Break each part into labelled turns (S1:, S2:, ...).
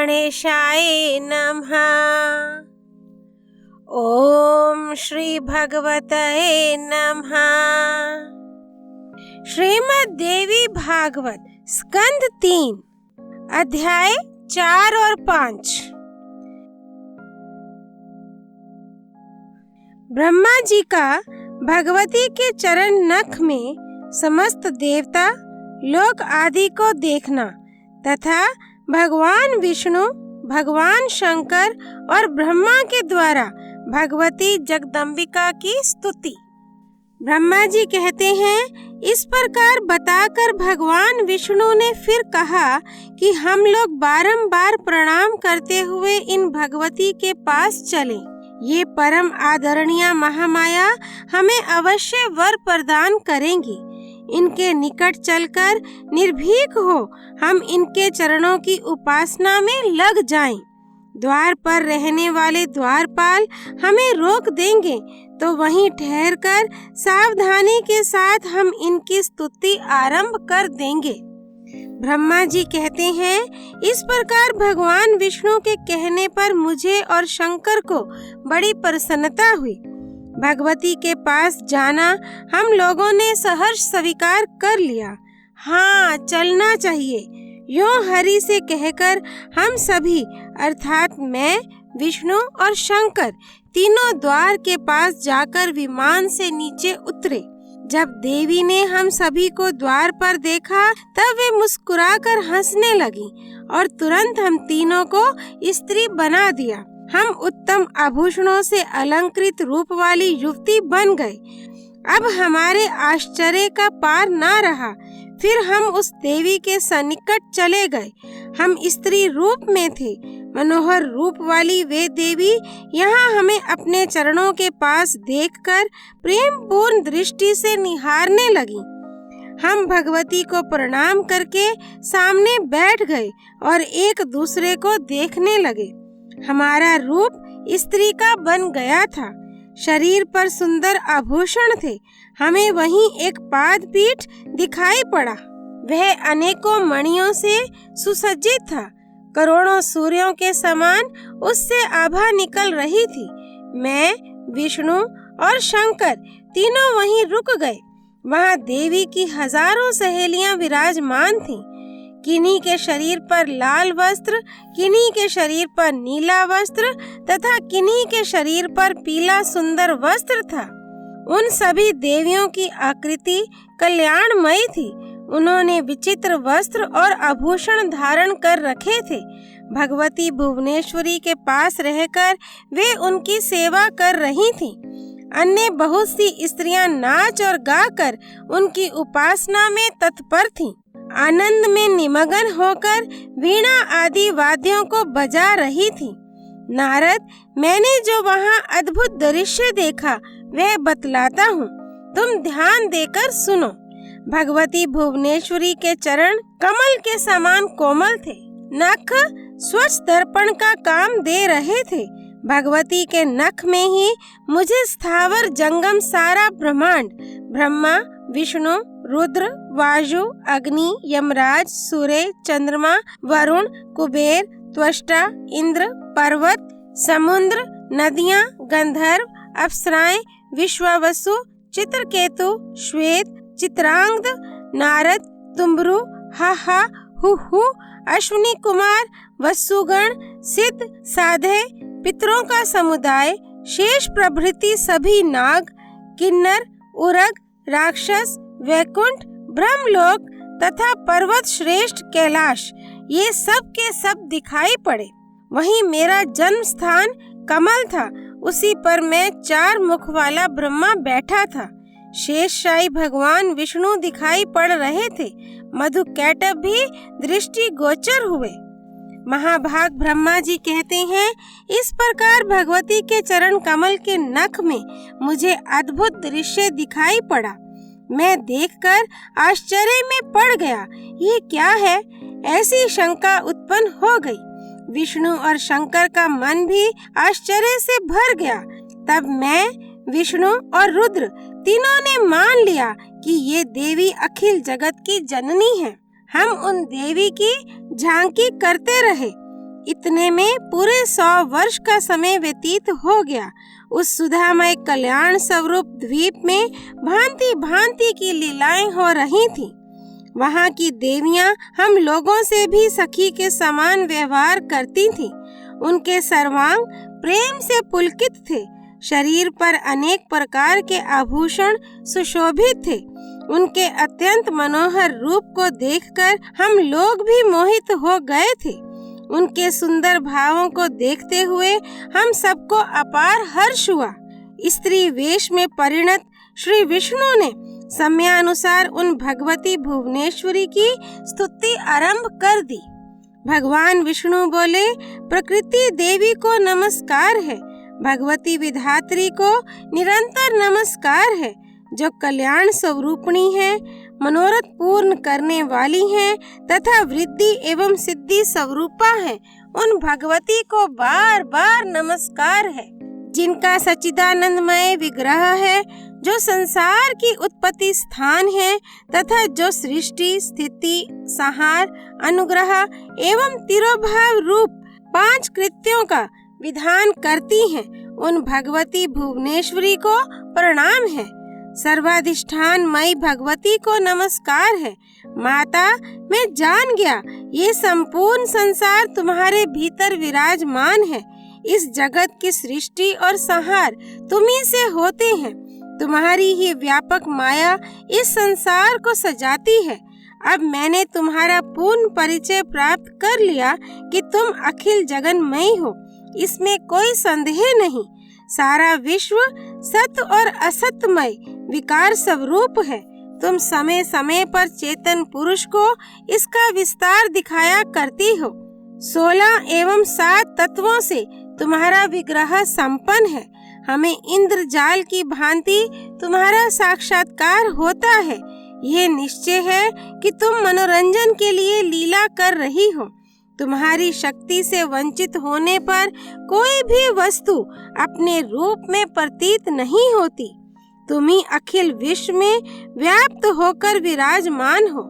S1: गणेशाय नमः। ओम श्री भगवते नमः। श्रीमद् देवी भागवत स्कंद 3 अध्याय 4 और 5। ब्रह्मा जी का भगवती के चरण नख में समस्त देवता लोक आदि को देखना तथा भगवान विष्णु, भगवान शंकर और ब्रह्मा के द्वारा भगवती जगदम्बिका की स्तुति। ब्रह्मा जी कहते हैं, इस प्रकार बताकर भगवान विष्णु ने फिर कहा कि हम लोग बारंबार प्रणाम करते हुए इन भगवती के पास चलें। ये परम आदरणीय महामाया हमें अवश्य वर प्रदान करेंगी। इनके निकट चलकर निर्भीक हो हम इनके चरणों की उपासना में लग जाएं। द्वार पर रहने वाले द्वारपाल हमें रोक देंगे तो वहीं ठहरकर सावधानी के साथ हम इनकी स्तुति आरंभ कर देंगे। ब्रह्मा जी कहते हैं, इस प्रकार भगवान विष्णु के कहने पर मुझे और शंकर को बड़ी प्रसन्नता हुई। भगवती के पास जाना हम लोगों ने सहर्ष स्वीकार कर लिया। हाँ, चलना चाहिए। यूं हरि से कहकर हम सभी अर्थात मैं, विष्णु और शंकर तीनों द्वार के पास जाकर विमान से नीचे उतरे। जब देवी ने हम सभी को द्वार पर देखा तब वे मुस्कुराकर हंसने लगी और तुरंत हम तीनों को स्त्री बना दिया। हम उत्तम आभूषणों से अलंकृत रूप वाली युवती बन गए। अब हमारे आश्चर्य का पार न रहा। फिर हम उस देवी के सन्निकट चले गए। हम स्त्री रूप में थे। मनोहर रूप वाली वे देवी यहाँ हमें अपने चरणों के पास देखकर प्रेम पूर्ण दृष्टि से निहारने लगी। हम भगवती को प्रणाम करके सामने बैठ गए और एक दूसरे को देखने लगे। हमारा रूप स्त्री का बन गया था। शरीर पर सुंदर आभूषण थे। हमें वहीं एक पाद पीठ दिखाई पड़ा। वह अनेकों मणियों से सुसज्जित था। करोड़ों सूर्यों के समान उससे आभा निकल रही थी। मैं, विष्णु और शंकर तीनों वहीं रुक गए। वहां देवी की हजारों सहेलियां विराजमान थीं। किन्हीं के शरीर पर लाल वस्त्र, किन्हीं के शरीर पर नीला वस्त्र तथा किन्हीं के शरीर पर पीला सुंदर वस्त्र था। उन सभी देवियों की आकृति कल्याणमयी थी। उन्होंने विचित्र वस्त्र और आभूषण धारण कर रखे थे। भगवती भुवनेश्वरी के पास रहकर वे उनकी सेवा कर रही थीं। अन्य बहुत सी स्त्रियां नाच और गाकर उनकी उपासना में तत्पर थीं। आनंद में निमग्न होकर वीणा आदि वाद्यों को बजा रही थी। नारद, मैंने जो वहाँ अद्भुत दृश्य देखा वह बतलाता हूँ, तुम ध्यान देकर सुनो। भगवती भुवनेश्वरी के चरण कमल के समान कोमल थे। नख स्वच्छ दर्पण का काम दे रहे थे। भगवती के नख में ही मुझे स्थावर जंगम सारा ब्रह्मांड, ब्रह्मा, विष्णु, रुद्र, वायु, अग्नि, यमराज, सूर्य, चंद्रमा, वरुण, कुबेर, त्वष्टा, इंद्र, पर्वत, समुद्र, नदियां, गंधर्व, अप्सराएं, विश्वावसु, चित्रकेतु, श्वेत, चित्रांगद, नारद, तुम्बरु, हाहा, हुहु, अश्विनी कुमार, वसुगण, सिद्ध, साधे, पितरों का समुदाय, शेष प्रभृति सभी नाग, किन्नर, उरग, राक्षस, वैकुंठ, ब्रह्मलोक तथा पर्वत श्रेष्ठ कैलाश, ये सब के सब दिखाई पड़े। वहीं मेरा जन्म स्थान कमल था। उसी पर मैं 4 मुख वाला ब्रह्मा बैठा था। शेषशायी भगवान विष्णु दिखाई पड़ रहे थे। मधुकैटभ भी दृष्टि गोचर हुए। महाभाग ब्रह्मा जी कहते हैं, इस प्रकार भगवती के चरण कमल के नख में मुझे अद्भुत दृश्य दिखाई पड़ा। मैं देखकर आश्चर्य में पड़ गया। ये क्या है? ऐसी शंका उत्पन्न हो गई। विष्णु और शंकर का मन भी आश्चर्य से भर गया। तब मैं, विष्णु और रुद्र तीनों ने मान लिया कि ये देवी अखिल जगत की जननी है। हम उन देवी की झांकी करते रहे। इतने में पूरे 100 वर्ष का समय व्यतीत हो गया। उस सुधामय कल्याण स्वरूप द्वीप में भांति भांति की लीलाएं हो रही थीं। वहाँ की देवियां हम लोगों से भी सखी के समान व्यवहार करती थीं। उनके सर्वांग प्रेम से पुलकित थे। शरीर पर अनेक प्रकार के आभूषण सुशोभित थे। उनके अत्यंत मनोहर रूप को देखकर हम लोग भी मोहित हो गए थे। उनके सुंदर भावों को देखते हुए हम सबको अपार हर्ष हुआ। स्त्री वेश में परिणत श्री विष्णु ने समयानुसार उन भगवती भुवनेश्वरी की स्तुति आरंभ कर दी। भगवान विष्णु बोले, प्रकृति देवी को नमस्कार है, भगवती विधात्री को निरंतर नमस्कार है, जो कल्याण स्वरूपिणी है, मनोरथ पूर्ण करने वाली है तथा वृद्धि एवं सिद्धि स्वरूपा है। उन भगवती को बार बार नमस्कार है, जिनका सच्चिदानंदमय विग्रह है, जो संसार की उत्पत्ति स्थान है तथा जो सृष्टि, स्थिति, संहार, अनुग्रह एवं तिरोभाव रूप 5 कृत्यों का विधान करती हैं। उन भगवती भुवनेश्वरी को प्रणाम है। सर्वाधिष्ठान मई भगवती को नमस्कार है। माता, मैं जान गया ये संपूर्ण संसार तुम्हारे भीतर विराजमान है। इस जगत की सृष्टि और संहार तुम्ही से होते हैं। तुम्हारी ही व्यापक माया इस संसार को सजाती है। अब मैंने तुम्हारा पूर्ण परिचय प्राप्त कर लिया कि तुम अखिल जगन्मयी हो, इसमें कोई संदेह नहीं। सारा विश्व सत्य और असत्यमय विकार स्वरूप है। तुम समय समय पर चेतन पुरुष को इसका विस्तार दिखाया करती हो। 16 एवं 7 तत्वों से तुम्हारा विग्रह संपन्न है। हमें इंद्रजाल की भांति तुम्हारा साक्षात्कार होता है। यह निश्चय है कि तुम मनोरंजन के लिए लीला कर रही हो। तुम्हारी शक्ति से वंचित होने पर कोई भी वस्तु अपने रूप में प्रतीत नहीं होती। तुम ही अखिल विश्व में व्याप्त होकर विराजमान हो।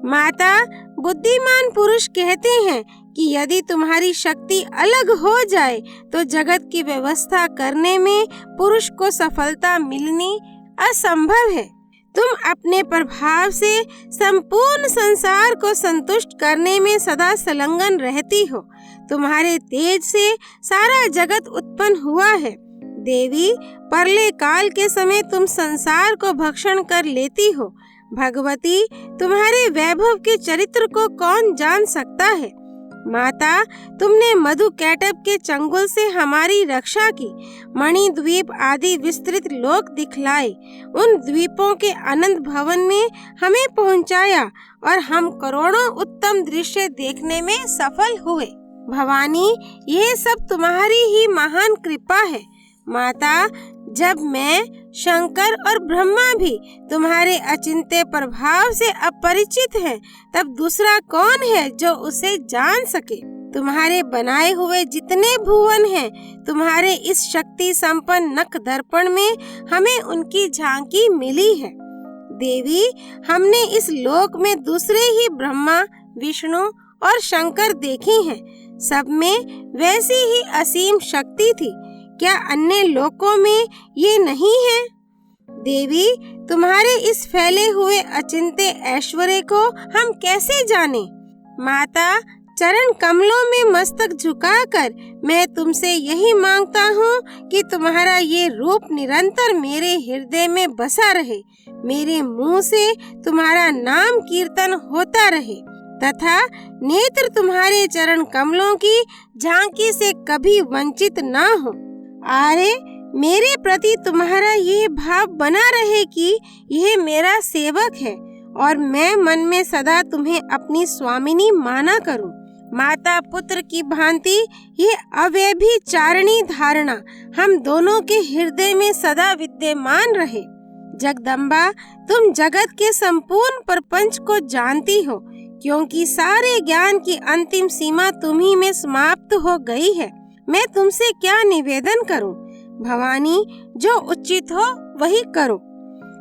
S1: माता, बुद्धिमान पुरुष कहते हैं कि यदि तुम्हारी शक्ति अलग हो जाए तो जगत की व्यवस्था करने में पुरुष को सफलता मिलनी असंभव है। तुम अपने प्रभाव से संपूर्ण संसार को संतुष्ट करने में सदा संलग्न रहती हो। तुम्हारे तेज से सारा जगत उत्पन्न हुआ है। देवी, परले काल के समय तुम संसार को भक्षण कर लेती हो। भगवती, तुम्हारे वैभव के चरित्र को कौन जान सकता है। माता, तुमने मधु कैटब के चंगुल से हमारी रक्षा की, मणि द्वीप आदि विस्तृत लोक दिखलाए, उन द्वीपों के अनंत भवन में हमें पहुंचाया और हम करोड़ों उत्तम दृश्य देखने में सफल हुए। भवानी, यह सब तुम्हारी ही महान कृपा है। माता, जब मैं, शंकर और ब्रह्मा भी तुम्हारे अचिंत्य प्रभाव से अपरिचित हैं, तब दूसरा कौन है जो उसे जान सके। तुम्हारे बनाए हुए जितने भुवन हैं, तुम्हारे इस शक्ति संपन्न नख दर्पण में हमें उनकी झांकी मिली है। देवी, हमने इस लोक में दूसरे ही ब्रह्मा, विष्णु और शंकर देखे हैं। सब में वैसी ही असीम शक्ति थी। क्या अन्य लोकों में ये नहीं है? देवी, तुम्हारे इस फैले हुए अचिंत्य ऐश्वर्य को हम कैसे जाने। माता, चरण कमलों में मस्तक झुकाकर मैं तुमसे यही मांगता हूँ कि तुम्हारा ये रूप निरंतर मेरे हृदय में बसा रहे, मेरे मुंह से तुम्हारा नाम कीर्तन होता रहे तथा नेत्र तुम्हारे चरण कमलों की झांकी से कभी वंचित ना हो। अरे, मेरे प्रति तुम्हारा ये भाव बना रहे कि यह मेरा सेवक है और मैं मन में सदा तुम्हें अपनी स्वामिनी माना करूं। माता पुत्र की भांति ये अव्यभिचारिणी धारणा हम दोनों के हृदय में सदा विद्यमान रहे। जगदम्बा, तुम जगत के संपूर्ण प्रपंच को जानती हो, क्योंकि सारे ज्ञान की अंतिम सीमा तुम्ही में समाप्त हो गई है। मैं तुमसे क्या निवेदन करूं? भवानी, जो उचित हो वही करो।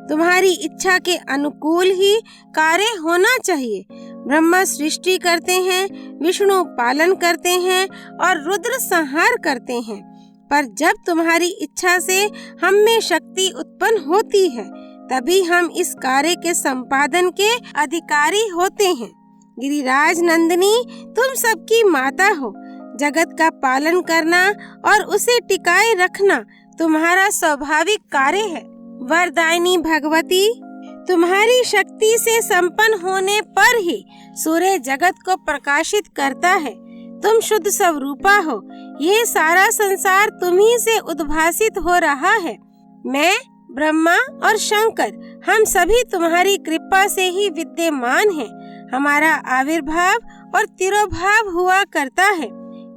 S1: तुम्हारी इच्छा के अनुकूल ही कार्य होना चाहिए। ब्रह्मा सृष्टि करते हैं, विष्णु पालन करते हैं और रुद्र संहार करते हैं। पर जब तुम्हारी इच्छा से हम में शक्ति उत्पन्न होती है, तभी हम इस कार्य के संपादन के अधिकारी होते हैं। गिरिराज नंदिनी, तुम सबकी माता हो। जगत का पालन करना और उसे टिकाए रखना तुम्हारा स्वाभाविक कार्य है। वरदायिनी भगवती, तुम्हारी शक्ति से संपन्न होने पर ही सूर्य जगत को प्रकाशित करता है। तुम शुद्ध स्वरूपा हो। ये सारा संसार तुम्ही से उद्भासित हो रहा है। मैं, ब्रह्मा और शंकर, हम सभी तुम्हारी कृपा से ही विद्यमान हैं। हमारा आविर्भाव और तिरोभाव हुआ करता है।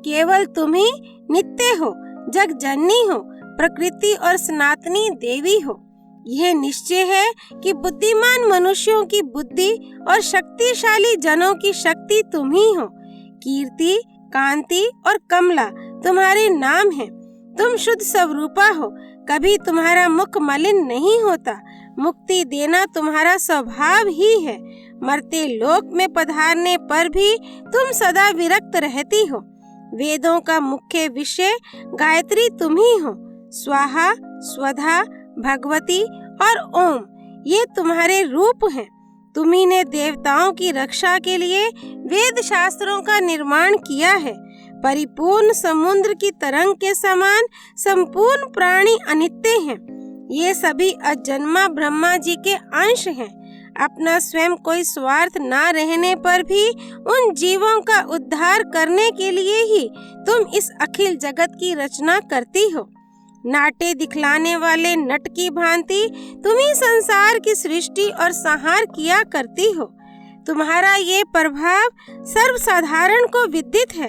S1: केवल तुम ही नित्य हो, जग जननी हो, प्रकृति और सनातनी देवी हो। यह निश्चय है कि बुद्धिमान मनुष्यों की बुद्धि और शक्तिशाली जनों की शक्ति तुम ही हो। कीर्ति, कांति और कमला तुम्हारे नाम हैं। तुम शुद्ध स्वरूपा हो। कभी तुम्हारा मुख मलिन नहीं होता। मुक्ति देना तुम्हारा स्वभाव ही है। मरते लोक में पधारने पर भी तुम सदा विरक्त रहती हो। वेदों का मुख्य विषय गायत्री तुम ही हो। स्वाहा, स्वधा, भगवती और ओम, ये तुम्हारे रूप हैं। तुम्ही ने देवताओं की रक्षा के लिए वेद शास्त्रों का निर्माण किया है। परिपूर्ण समुद्र की तरंग के समान संपूर्ण प्राणी अनित्य हैं। ये सभी अजन्मा ब्रह्मा जी के अंश हैं। अपना स्वयं कोई स्वार्थ ना रहने पर भी उन जीवों का उद्धार करने के लिए ही तुम इस अखिल जगत की रचना करती हो। नाटे दिखलाने वाले नट की भांति तुम ही संसार की सृष्टि और संहार किया करती हो। तुम्हारा ये प्रभाव सर्वसाधारण को विदित है।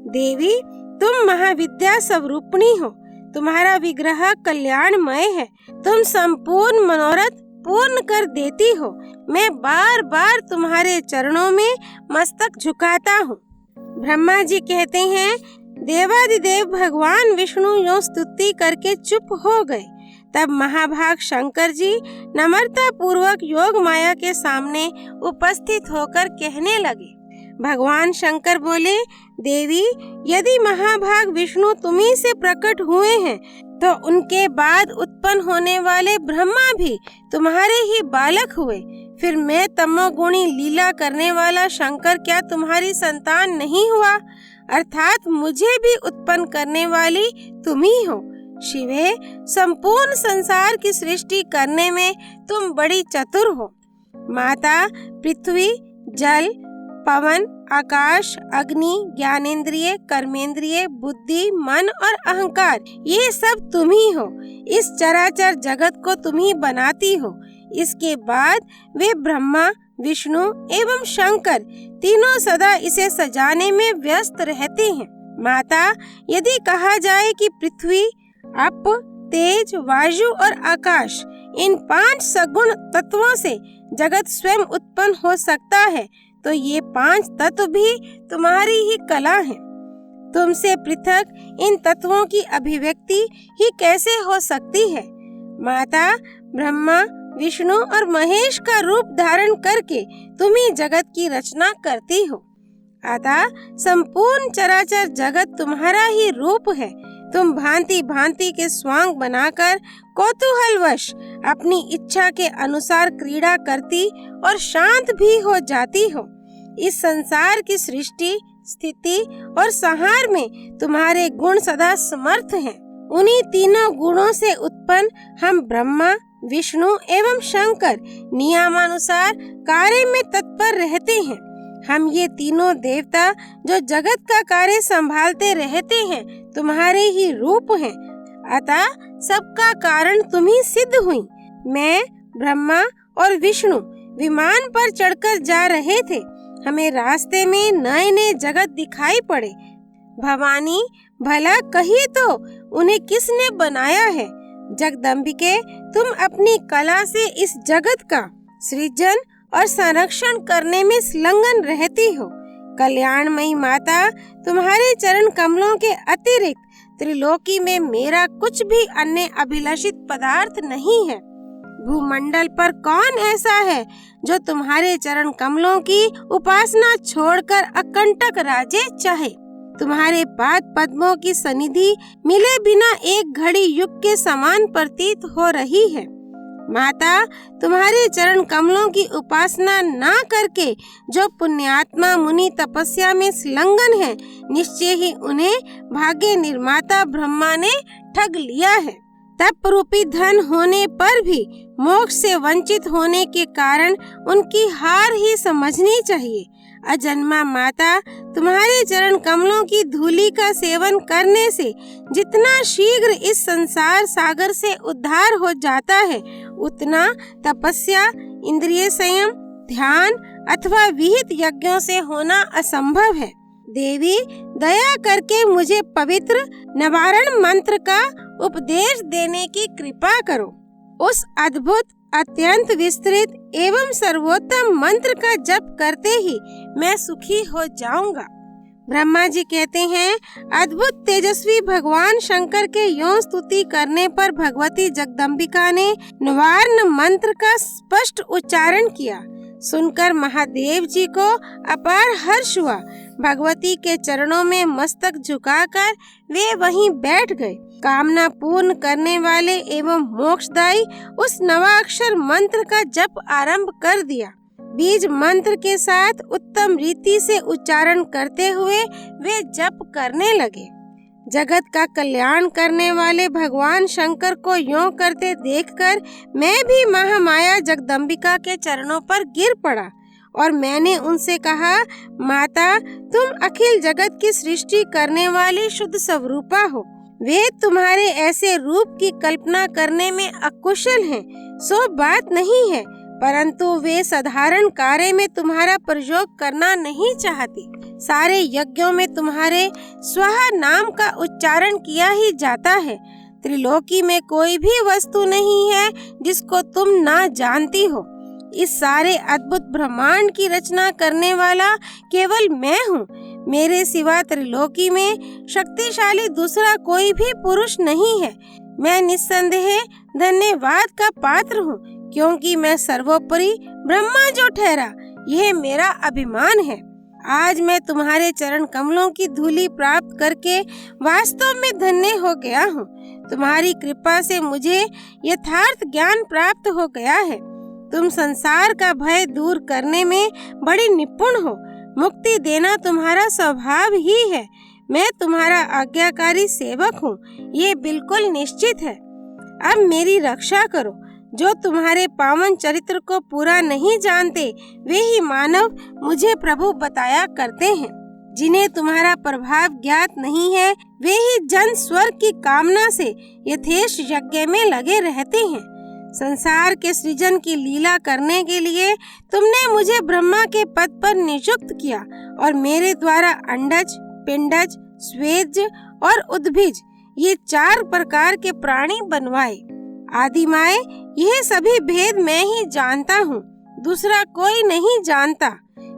S1: देवी, तुम महाविद्या स्वरूपिणी हो। तुम्हारा विग्रह कल्याणमय है। तुम संपूर्ण मनोरथ पूर्ण कर देती हो। मैं बार बार तुम्हारे चरणों में मस्तक झुकाता हूँ। ब्रह्मा जी कहते हैं, देवादिदेव भगवान विष्णु यों स्तुति करके चुप हो गए। तब महाभाग शंकर जी नम्रता पूर्वक योग माया के सामने उपस्थित होकर कहने लगे। भगवान शंकर बोले, देवी, यदि महाभाग विष्णु तुम्ही से प्रकट हुए हैं, तो उनके बाद उत्पन्न होने वाले ब्रह्मा भी तुम्हारे ही बालक हुए। फिर मैं तमोगुणी लीला करने वाला शंकर क्या तुम्हारी संतान नहीं हुआ? अर्थात मुझे भी उत्पन्न करने वाली तुम ही हो। शिवे, संपूर्ण संसार की सृष्टि करने में तुम बड़ी चतुर हो। माता, पृथ्वी, जल, पवन, आकाश, अग्नि, ज्ञानेंद्रिय, कर्मेंद्रिय, बुद्धि, मन और अहंकार, ये सब तुम ही हो। इस चराचर जगत को तुम ही बनाती हो। इसके बाद वे ब्रह्मा, विष्णु एवं शंकर तीनों सदा इसे सजाने में व्यस्त रहते हैं। माता, यदि कहा जाए कि पृथ्वी, अप, तेज, वायु और आकाश, इन 5 सगुण तत्वों से जगत स्वयं उत्पन्न हो सकता है, तो ये 5 तत्व भी तुम्हारी ही कला है। तुमसे पृथक इन तत्वों की अभिव्यक्ति ही कैसे हो सकती है? माता, ब्रह्मा, विष्णु और महेश का रूप धारण करके तुम ही जगत की रचना करती हो। अतः संपूर्ण चराचर जगत तुम्हारा ही रूप है। तुम भांति भांति के स्वांग बनाकर कौतूहलवश अपनी इच्छा के अनुसार क्रीड़ा करती और शांत भी हो जाती हो। इस संसार की सृष्टि, स्थिति और संहार में तुम्हारे गुण सदा समर्थ हैं। उन्हीं तीनों गुणों से उत्पन्न हम ब्रह्मा, विष्णु एवं शंकर नियमानुसार कार्य में तत्पर रहते हैं। हम ये तीनों देवता जो जगत का कार्य संभालते रहते हैं, तुम्हारे ही रूप हैं। अतः सबका कारण तुम ही सिद्ध हुई। मैं, ब्रह्मा और विष्णु विमान पर चढ़कर जा रहे थे। हमें रास्ते में नए नए जगत दिखाई पड़े। भवानी, भला कहिए तो उन्हें किसने बनाया है? जगदम्बिके, तुम अपनी कला से इस जगत का सृजन और संरक्षण करने में संलग्न रहती हो। कल्याणमयी माता, तुम्हारे चरण कमलों के अतिरिक्त त्रिलोकी में मेरा कुछ भी अन्य अभिलाषित पदार्थ नहीं है। भूमंडल पर कौन ऐसा है जो तुम्हारे चरण कमलों की उपासना छोड़कर अकंटक राजे चाहे। तुम्हारे पाद पद्मों की सनिधि मिले बिना एक घड़ी युग के समान प्रतीत हो रही है। माता, तुम्हारे चरण कमलों की उपासना ना करके जो पुण्यात्मा मुनि तपस्या में संलग्न है, निश्चय ही उन्हें भाग्य निर्माता ब्रह्मा ने ठग लिया है। तप रूपी धन होने पर भी मोक्ष से वंचित होने के कारण उनकी हार ही समझनी चाहिए। अजन्मा माता, तुम्हारे चरण कमलों की धूलि का सेवन करने से जितना शीघ्र इस संसार सागर से उद्धार हो जाता है, उतना तपस्या, इंद्रिय संयम, ध्यान अथवा विहित यज्ञों से होना असंभव है। देवी, दया करके मुझे पवित्र निवारण मंत्र का उपदेश देने की कृपा करो। उस अद्भुत, अत्यंत विस्तृत एवं सर्वोत्तम मंत्र का जप करते ही मैं सुखी हो जाऊंगा। ब्रह्मा जी कहते हैं, अद्भुत तेजस्वी भगवान शंकर के यों स्तुति करने पर भगवती जगदम्बिका ने निवारण मंत्र का स्पष्ट उच्चारण किया। सुनकर महादेव जी को अपार हर्ष हुआ। भगवती के चरणों में मस्तक झुकाकर वे वहीं बैठ गए। कामना पूर्ण करने वाले एवं मोक्षदायी उस नवाक्षर मंत्र का जप आरंभ कर दिया। बीज मंत्र के साथ उत्तम रीति से उच्चारण करते हुए वे जप करने लगे। जगत का कल्याण करने वाले भगवान शंकर को यों करते देखकर मैं भी महामाया जगदम्बिका के चरणों पर गिर पड़ा और मैंने उनसे कहा, माता, तुम अखिल जगत की सृष्टि करने वाली शुद्ध स्वरूपा हो। वे तुम्हारे ऐसे रूप की कल्पना करने में अकुशल हैं, सो बात नहीं है, परंतु वे साधारण कार्य में तुम्हारा प्रयोग करना नहीं चाहती। सारे यज्ञों में तुम्हारे स्वाहा नाम का उच्चारण किया ही जाता है। त्रिलोकी में कोई भी वस्तु नहीं है जिसको तुम ना जानती हो। इस सारे अद्भुत ब्रह्मांड की रचना करने वाला केवल मैं हूँ। मेरे सिवा त्रिलोकी में शक्तिशाली दूसरा कोई भी पुरुष नहीं है। मैं निस्संदेह धन्यवाद का पात्र हूँ, क्योंकि मैं सर्वोपरि ब्रह्मा जो ठहरा, यह मेरा अभिमान है। आज मैं तुम्हारे चरण कमलों की धूलि प्राप्त करके वास्तव में धन्य हो गया हूँ। तुम्हारी कृपा से मुझे यथार्थ ज्ञान प्राप्त हो गया है। तुम संसार का भय दूर करने में बड़ी निपुण हो। मुक्ति देना तुम्हारा स्वभाव ही है। मैं तुम्हारा आज्ञाकारी सेवक हूँ, ये बिल्कुल निश्चित है। अब मेरी रक्षा करो। जो तुम्हारे पावन चरित्र को पूरा नहीं जानते, वे ही मानव मुझे प्रभु बताया करते हैं। जिन्हें तुम्हारा प्रभाव ज्ञात नहीं है, वे ही जन स्वर्ग की कामना से यथेष्ट यज्ञ में लगे रहते हैं। संसार के सृजन की लीला करने के लिए तुमने मुझे ब्रह्मा के पद पर नियुक्त किया और मेरे द्वारा अंडज, पिंडज, स्वेज और उद्भिज ये 4 प्रकार के प्राणी बनवाए। आदि माए, यह सभी भेद मैं ही जानता हूँ, दूसरा कोई नहीं जानता।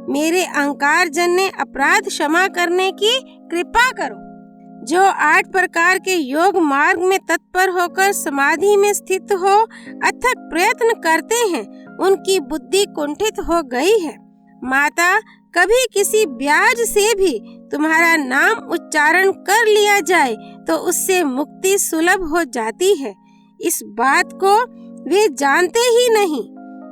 S1: मेरे अहंकार जन्य अपराध क्षमा करने की कृपा करो। जो 8 प्रकार के योग मार्ग में तत्पर होकर समाधि में स्थित हो अथक प्रयत्न करते हैं, उनकी बुद्धि कुंठित हो गई है। माता, कभी किसी ब्याज से भी तुम्हारा नाम उच्चारण कर लिया जाए तो उससे मुक्ति सुलभ हो जाती है। इस बात को वे जानते ही नहीं।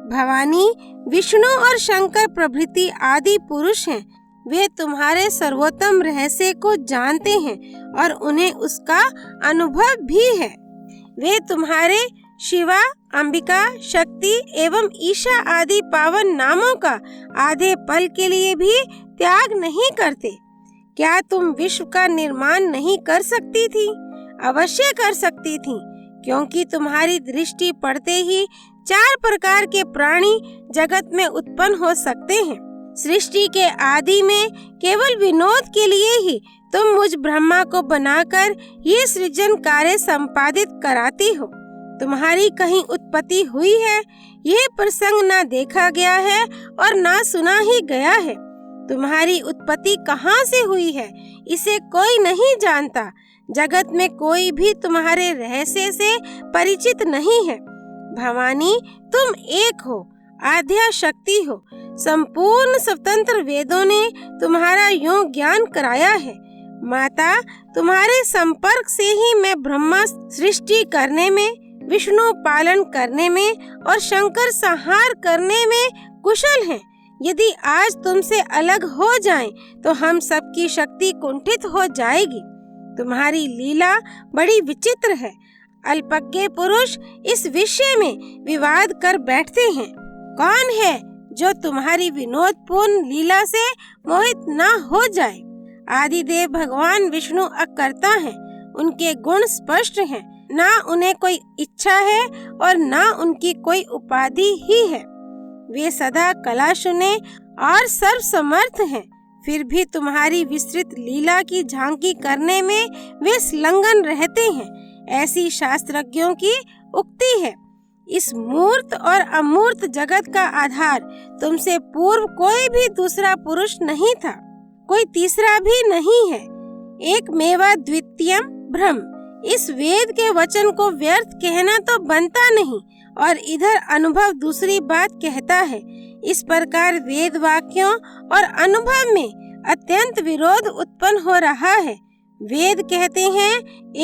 S1: भवानी, विष्णु और शंकर प्रभृति आदि पुरुष हैं। वे तुम्हारे सर्वोत्तम रहस्य को जानते हैं और उन्हें उसका अनुभव भी है। वे तुम्हारे शिवा, अंबिका, शक्ति एवं ईशा आदि पावन नामों का आधे पल के लिए भी त्याग नहीं करते। क्या तुम विश्व का निर्माण नहीं कर सकती थी? अवश्य कर सकती थी, क्योंकि तुम्हारी दृष्टि पड़ते ही 4 प्रकार के प्राणी जगत में उत्पन्न हो सकते हैं। सृष्टि के आदि में केवल विनोद के लिए ही तुम मुझ ब्रह्मा को बनाकर ये सृजन कार्य संपादित कराती हो। तुम्हारी कहीं उत्पत्ति हुई है, यह प्रसंग ना देखा गया है और ना सुना ही गया है। तुम्हारी उत्पत्ति कहाँ से हुई है, इसे कोई नहीं जानता। जगत में कोई भी तुम्हारे रहस्य से परिचित नहीं है। भवानी तुम एक हो, आद्या शक्ति हो। संपूर्ण स्वतंत्र वेदों ने तुम्हारा योग ज्ञान कराया है। माता, तुम्हारे संपर्क से ही मैं ब्रह्मा सृष्टि करने में, विष्णु पालन करने में और शंकर संहार करने में कुशल हैं। यदि आज तुमसे अलग हो जाएं, तो हम सबकी शक्ति कुंठित हो जाएगी। तुम्हारी लीला बड़ी विचित्र है। अल्पज्ञ पुरुष इस विषय में विवाद कर बैठते हैं। कौन है जो तुम्हारी विनोदपूर्ण लीला से मोहित न हो जाए? आदिदेव भगवान विष्णु अकर्ता हैं। उनके गुण स्पष्ट हैं। ना उन्हें कोई इच्छा है और ना उनकी कोई उपाधि ही है। वे सदा कला सुने और सर्वसमर्थ हैं। फिर भी तुम्हारी विस्तृत लीला की झांकी करने में वे संलग्न रहते हैं। ऐसी शास्त्रज्ञों की उक्ति है। इस मूर्त और अमूर्त जगत का आधार तुमसे पूर्व कोई भी दूसरा पुरुष नहीं था, कोई तीसरा भी नहीं है। एक मेवा द्वितीयम ब्रह्म। इस वेद के वचन को व्यर्थ कहना तो बनता नहीं, और इधर अनुभव दूसरी बात कहता है। इस प्रकार वेद वाक्यों और अनुभव में अत्यंत विरोध उत्पन्न हो रहा है। वेद कहते हैं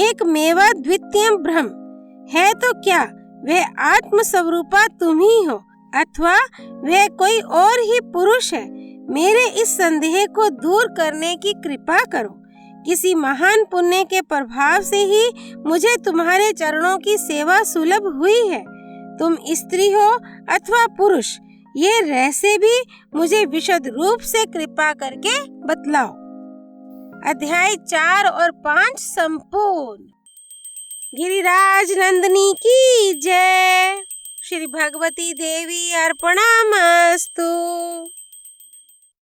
S1: एक मेवा द्वितीयम ब्रह्म है, तो क्या वह आत्म स्वरूपा तुम ही हो अथवा वह कोई और ही पुरुष है? मेरे इस संदेह को दूर करने की कृपा करो। किसी महान पुण्य के प्रभाव से ही मुझे तुम्हारे चरणों की सेवा सुलभ हुई है। तुम स्त्री हो अथवा पुरुष, ये रहस्य भी मुझे विशद रूप से कृपा करके बतलाओ। अध्याय 4 और 5 संपूर्ण। गिरिराज नंदिनी की जय। श्री भगवती देवी अर्पणमस्तु।